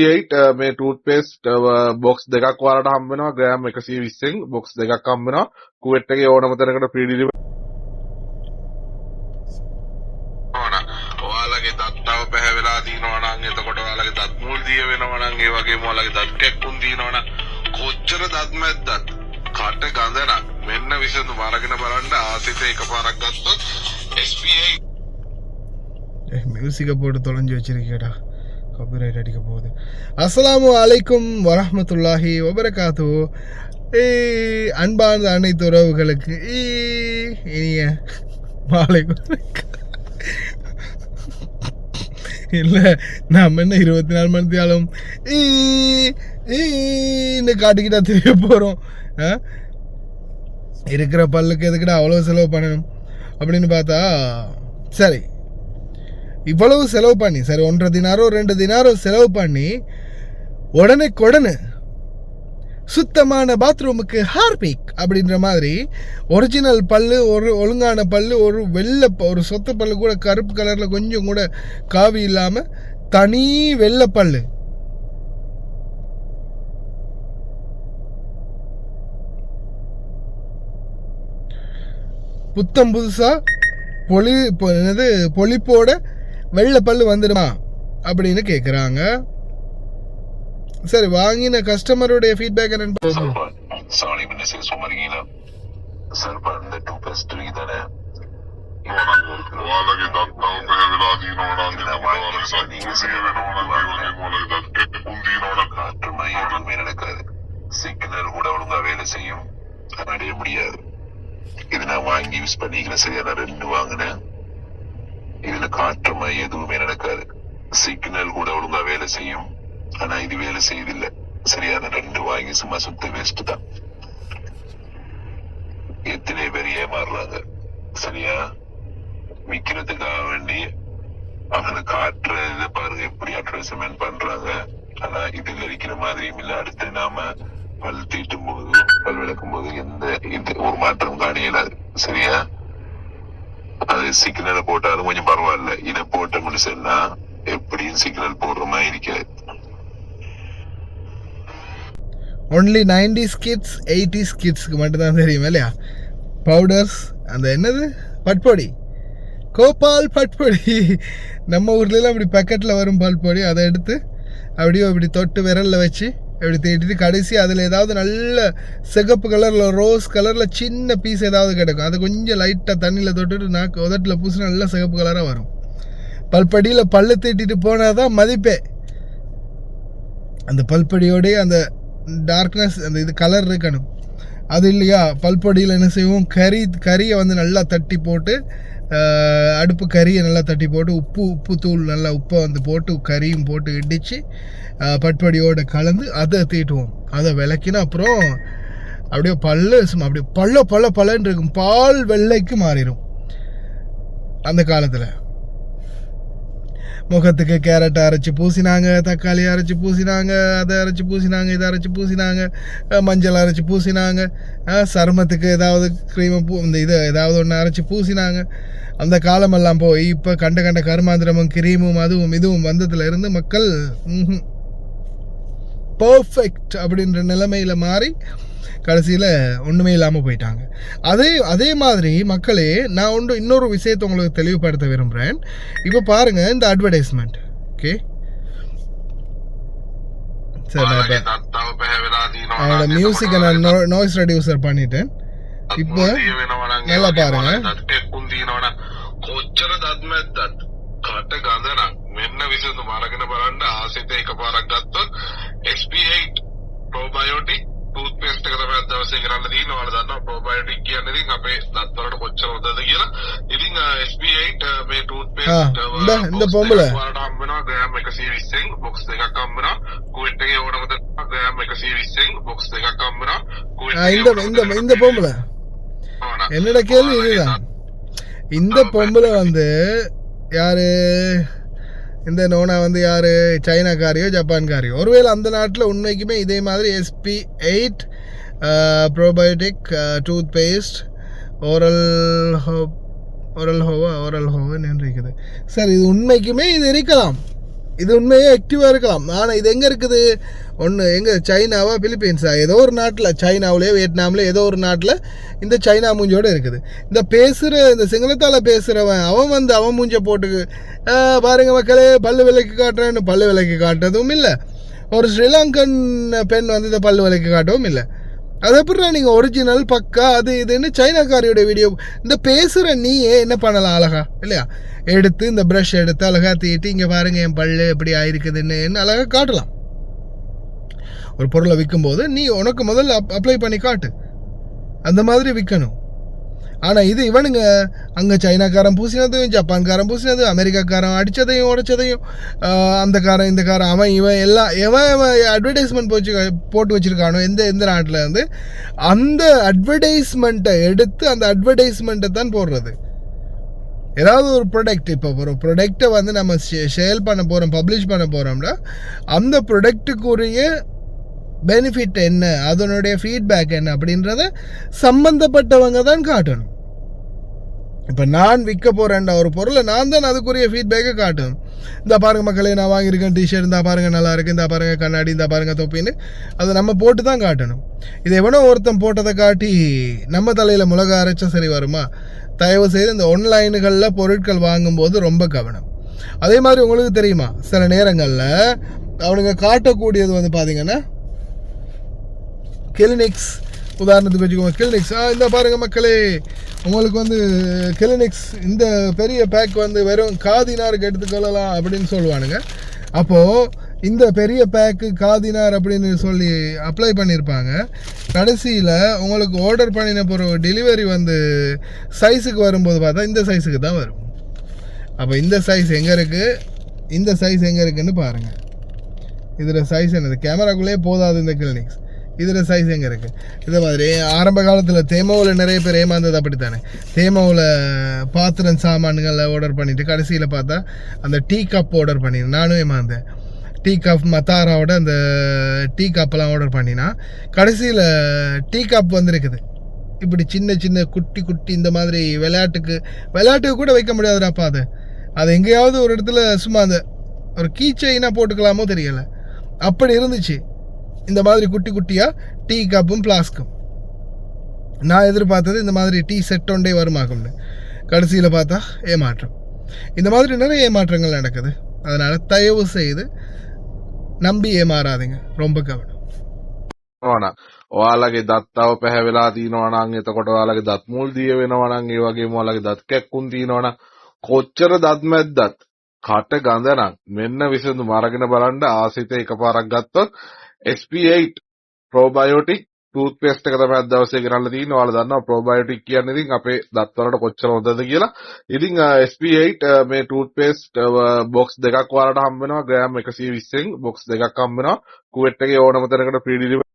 8 මේ toothpaste box දෙකක් ඔයාලට හම්බ වෙනවා ග්‍රෑම් 120න් බොක්ස් දෙකක් හම්බ වෙනවා කුවෙට් එකේ ඕනම තැනකට ෆ්‍රී ඩිලිවරි ඔයාලගේ දත්තව පැහැවෙලා දිනනවා නම් එතකොට ඔයාලගේ දත් මුල් දිය වෙනවා නම් ඒ වගේම ඔයාලගේ දත් කැක්කුම් දිනනවා නම් කොච්චර දත් මැද්දත් කට ගඳ නම් මෙන්න විසඳුම අරගෙන බලන්න ආසිත එකපාරක් ගත්තොත් SPA மியூசிக்கை போட்டு தொலைஞ்சி வச்சிருக்கேடா காப்பிரைட் அடிக்க போகுது. அஸ்ஸலாமு அலைக்கும் வரஹ்மத்துல்லாஹி வபரகாத்து. அன்பார்ந்த அனைத்து உறவுகளுக்கு இனிய மாலை. இல்லை நாம் என்ன 24 மணி நேரம் காட்டிக்கிட்டா தெரிய போகிறோம். இருக்கிற பல்லுக்கு எதுக்கிட்ட அவ்வளோ செலவு பண்ணணும் அப்படின்னு பார்த்தா சரி இவ்வளவு செலவு பண்ணி சரி 1.5 தினாரோ 2 தினாரோ செலவு பண்ணி உடனே சுத்தமான பாத்ரூமுக்கு ஹார்பிக் அப்படின்ற மாதிரி ஒரிஜினல் பல்லு ஒரு ஒழுங்கான பல்லு ஒரு வெள்ளை ஒரு சொத்த பல்லு கூட கருப்பு கலரில் கொஞ்சம் கூட காவி இல்லாமல் தனி வெள்ளை பல்லு புத்தம் புதுசாக பொலிப்போட வெள்ளை பல்லு வந்துடுமா அப்படின்னு கேட்குறாங்க. சரி வாங்கின கஸ்டமருடைய ஃபீட்பேக் என்னன்னு சிக்னல் கூட ஒழுங்கா வேலை செய்யும் அடைய முடியாது. இது நான் வாங்கி யூஸ் பண்ணிக்கிறேன். சரியா நான் 2 வாங்கினேன். இதுல காற்றுமை எதுவுமே நடக்காது. சிக்னல் கூட ஒழுங்கா வேலை செய்யும் ஆனா இது வேலை செய்யுதில்லை. சரியா நான் 2 வாங்கி சும்மா சுத்த வேஸ்ட் தான். எத்தனை பேர் ஏமாறுறாங்க. சரியா விற்கிறதுக்காக வேண்டி அவங்க காற்று இதை பாருங்க எப்படி அட்வர்டைஸ்மெண்ட் பண்றாங்க. ஆனா இதுல இருக்கிற மாதிரியும் இல்ல. அடுத்து நாம பல் தீட்டும் போது பல் விளக்கும் போது எந்த இது ஒரு மாற்றம் காண இயலாது. சரியா அது சிக்னலை போட்டாலும் கொஞ்சம் பரவாயில்ல. இதை போட்ட முடிச்சா எப்படியும் சிக்னல் போடுற மாதிரி இருக்காது. ஒன்லி 90s கிட்ஸ் 80s கிட்ஸ்க்கு மட்டும்தான் தெரியும் இல்லையா பவுடர்ஸ் அந்த என்னது பட்பொடி கோபால் பட்பொடி நம்ம ஊர்லலாம் அப்படி பேக்கெட்டில் வரும் பல்பொடி அதை எடுத்து அப்படியே இப்படி தொட்டு விரலில் வச்சு இப்படி தேட்டிட்டு கடைசி அதில் ஏதாவது நல்ல சிகப்பு கலரில் ரோஸ் கலரில் சின்ன பீஸ் ஏதாவது கிடைக்கும். அது கொஞ்சம் லைட்டாக தண்ணியில் தொட்டுட்டு நாக்கு உதட்டில் பூசி நல்லா சிகப்பு கலராக வரும். பல்படியில் பல்லு தேட்டிட்டு போனால் தான் மதிப்பே. அந்த பல்படியோடைய அந்த டார்க்னஸ் அந்த இது கலர் இருக்கணும். அது இல்லையா பல்பொடியில் என்ன செய்வோம் கறியை வந்து நல்லா தட்டி போட்டு அடுப்பு கறியை நல்லா தட்டி போட்டு உப்பு தூள் நல்லா உப்பை வந்து போட்டு கறியும் போட்டு இடித்து பட்படியோடு கலந்து அதை தீட்டுவோம். அதை விளக்கினா அப்புறம் அப்படியே பல்லு சும்மா அப்படியே பல்லன்னு இருக்கும். பால் வெள்ளைக்கு மாறிடும். அந்த காலத்தில் முகத்துக்கு கேரட்டை அரைச்சி பூசினாங்க, தக்காளி அரைச்சி பூசினாங்க, அதை அரைச்சி பூசினாங்க, இதை அரைச்சி பூசினாங்க, மஞ்சள் அரைச்சி பூசினாங்க, சருமத்துக்கு ஏதாவது க்ரீமை இந்த இதை ஏதாவது ஒன்று அரைச்சி பூசினாங்க. அந்த காலமெல்லாம் போய் இப்போ கண்ட கருமாந்திரமும் கிரீமும் அதுவும் இதுவும் வந்ததுல இருந்து மக்கள் பர்ஃபெக்ட் அப்படின்ற நிலைமையில் மாறி கடைசியில் ஒன்றுமே இல்லாமல் போயிட்டாங்க. அதே மாதிரி மக்களே நான் இன்னொரு விஷயத்தை உங்களுக்கு தெளிவுபடுத்த விரும்புகிறேன். இப்போ பாருங்கள் இந்த அட்வர்டைஸ்மெண்ட். ஓகே சரி அவனோட மியூசிக்கை நான் நாய்ஸ் ரெடியூசர் பண்ணிட்டேன். இப்போ நல்லா பாருங்க. කට ගඳ නම් මෙන්න විසඳුම අරගෙන බලන්න ආසිත එකපාරක් ගත්තොත් SP8 probiotic toothpaste එක තමයි දවසේ කරන්න තියෙන්නේ. ඔයාලා දන්නවා probiotic කියන්නේ ඉතින් අපේ දත් වලට කොච්චර හොඳද කියලා. ඉතින් SP8 මේ toothpaste இந்த பொம்பளை ඔයාලට හම්බ වෙනවා ග්‍රෑම් 120න් box දෙකක් හම්බ වෙනවා. කුවෙට් එකේ ඕනම තැනක ග්‍රෑම් 120න් box දෙකක් හම්බ වෙනවා. කුවෙට් இந்த பொம்பளை என்னோட கேள்வி இதுதான். இந்த பொம்பளை வந்து யார் இந்த நோனா வந்து யார் சைனாக்காரியோ ஜப்பான்காரியோ. ஒருவேளை அந்த நாட்டில் உண்மைக்குமே இதே மாதிரி SP8 probiotic toothpaste oral ஹோவன்னு இருக்குது. சார் இது உண்மைக்குமே இது இருக்கலாம். இது உண்மையே ஆக்டிவாக இருக்கலாம். ஆனால் இது எங்கே இருக்குது? ஒன்று எங்கே, சைனாவா பிலிப்பீன்ஸா, ஏதோ ஒரு நாட்டில், சைனாவிலேயோ வியட்நாமில் ஏதோ ஒரு நாட்டில் இந்த சைனா மூஞ்சோடு இருக்குது. இந்த பேசுகிற, இந்த சிங்களத்தால் பேசுகிறவன் அவன் வந்து அவன் மூஞ்ச போட்டு பாருங்க மக்களே பல்லு விலைக்கு காட்டுறேன்னு பல்லு விலைக்கு காட்டுறதும் இல்லை. ஒரு ஸ்ரீலங்கன் பெண் வந்து இந்த பல்லு விலைக்கு காட்டவும் இல்லை. அது எப்படின்னா நீங்கள் ஒரிஜினல் பக்கா அது இதுன்னு சைனாக்காரியோட வீடியோ இந்த பேசுகிற நீயே என்ன பண்ணலாம் அழகா இல்லையா? எடுத்து இந்த ப்ரஷ் எடுத்து அழகா தீட்டி இங்கே பாருங்க என் பல்லு எப்படி ஆயிருக்குதுன்னு அழகாக காட்டலாம். ஒரு பொருளை விற்கும்போது நீ உனக்கு முதல்ல அப்ளை பண்ணி காட்டு, அந்த மாதிரி விற்கணும். ஆனால் இது இவனுங்க அங்கே சைனாக்காரன் பூசினதும், ஜப்பான்காரன் பூசினது, அமெரிக்காக்காரன் அடித்ததையும் உடைச்சதையும், அந்த காரன் இந்த காரன் அவன் இவன் எல்லாம் எவன் அட்வர்டைஸ்மெண்ட் போட்டு வச்சுருக்கானோ எந்த நாட்டில் இருந்து அந்த அட்வர்டைஸ்மெண்ட்டை எடுத்து அந்த அட்வர்டைஸ்மெண்ட்டை தான் போடுறது. ஏதாவது ஒரு ப்ராடக்ட், இப்போ ஒரு ப்ராடக்டை வந்து நம்ம சேல் பண்ண போகிறோம், பப்ளிஷ் பண்ண போகிறோம்னா அந்த ப்ராடக்ட்டுக்குரிய பெனிஃபிட் என்ன, அதனுடைய ஃபீட்பேக் என்ன அப்படின்றத சம்பந்தப்பட்டவங்க தான் காட்டணும். இப்போ நான் விற்க போகிறேன்டா ஒரு பொருளை, நான் தான் அதுக்குரிய ஃபீட்பேக்கை காட்டணும். இந்த பாருங்கள் மக்களே நான் வாங்கியிருக்கேன் டிஷர்ட், இந்த பாருங்கள் நல்லா இருக்குது, இந்த பாருங்கள் கண்ணாடி, இந்த பாருங்கள் தொப்பின்னு அதை நம்ம போட்டு தான் காட்டணும். இது எவனோ ஒருத்தன் போட்டதை காட்டி நம்ம தலையில் மிளகா அரைச்சா சரி வருமா? தயவு செய்து இந்த ஆன்லைனுகளில் பொருட்கள் வாங்கும்போது ரொம்ப கவனம். அதே மாதிரி உங்களுக்கு தெரியுமா, சில நேரங்களில் அவனுங்க காட்டக்கூடியது வந்து பார்த்தீங்கன்னா கிளினிக்ஸ், உதாரணத்துக்கு வச்சுக்கோங்க கிளினிக்ஸ், இந்த பாருங்கள் மக்களே உங்களுக்கு வந்து கிளினிக்ஸ் இந்த பெரிய பேக் வந்து வெறும் காதினாருக்கு எடுத்துக்கொள்ளலாம் அப்படின்னு சொல்லுவானுங்க. அப்போது இந்த பெரிய பேக்கு காதினார் அப்படின்னு சொல்லி அப்ளை பண்ணியிருப்பாங்க. கடைசியில் உங்களுக்கு ஆர்டர் பண்ணின பிறகு டெலிவரி வந்து சைஸுக்கு வரும்போது பார்த்தா இந்த சைஸுக்கு தான் வரும். அப்போ இந்த சைஸ் எங்கே இருக்குது, இந்த சைஸ் எங்கே இருக்குதுன்னு பாருங்கள். இதில் சைஸ் என்னது, கேமராக்குள்ளே போதாது இந்த கிளினிக்ஸ், இதில் சைஸ் எங்கே இருக்குது. இதே மாதிரி ஆரம்ப காலத்தில் தேமாவில் நிறைய பேர் ஏமாந்தது அப்படித்தானே. தேமாவில் பாத்திரம் சாமான்களை ஆர்டர் பண்ணிவிட்டு கடைசியில் பார்த்தா அந்த டீ கப் ஆர்டர் பண்ணினேன், நானும் ஏமாந்தேன். டீ கப் மத்தாராவோட அந்த டீ கப்பெல்லாம் ஆர்டர் பண்ணினா கடைசியில் டீ கப் வந்துருக்குது இப்படி சின்ன சின்ன குட்டி குட்டி இந்த மாதிரி விளையாட்டுக்கு கூட வைக்க முடியாதுடாப்பா. அது எங்கேயாவது ஒரு இடத்துல சும்மா அந்த ஒரு கீ செயினாக போட்டுக்கலாமோ தெரியலை, அப்படி இருந்துச்சு. இந்த மாதிரி குட்டி குட்டியாக டீ கப்பும் ஃப்ளாஸ்க்கும். நான் எதிர்பார்த்தது இந்த மாதிரி டீ செட் ஒன்றே வருமாகும்னு, கடைசியில் பார்த்தா ஏமாற்றம். இந்த மாதிரி நிறைய ஏமாற்றங்கள் நடக்குது. அதனால் தயவு செய்து நம்பி ஏமாறாதீங்க, ரொம்ப கவனம். ඔයාලගේ දත්තව පැහැවෙලා තියෙනවා නම් එතකොට ඔයාලගේ දත් මුල් දිය වෙනවා නම් ඒ වගේම ඔයාලගේ දත් කැක්කුම් තියෙනවා නම් කොච්චර දත් මැද්දත් කට ගඳ නම් මෙන්න විසඳුම අරගෙන බලන්න ආසිත එකපාරක් ගත්තොත් SP8 probiotic toothpaste එක තමයි අද දවසේ ගෙනල්ලා තියෙන්නේ. ඔයාලා දන්නවා probiotic කියන්නේ ඉතින් අපේ දත් වලට කොච්චර හොඳද කියලා. ඉතින් SP8 මේ toothpaste box දෙකක් ඔයාලට හම්බ වෙනවා. ග්‍රෑම් 120න් box දෙකක් හම්බ වෙනවා. කුවෙට් එකේ ඕනම තැනකට free delivery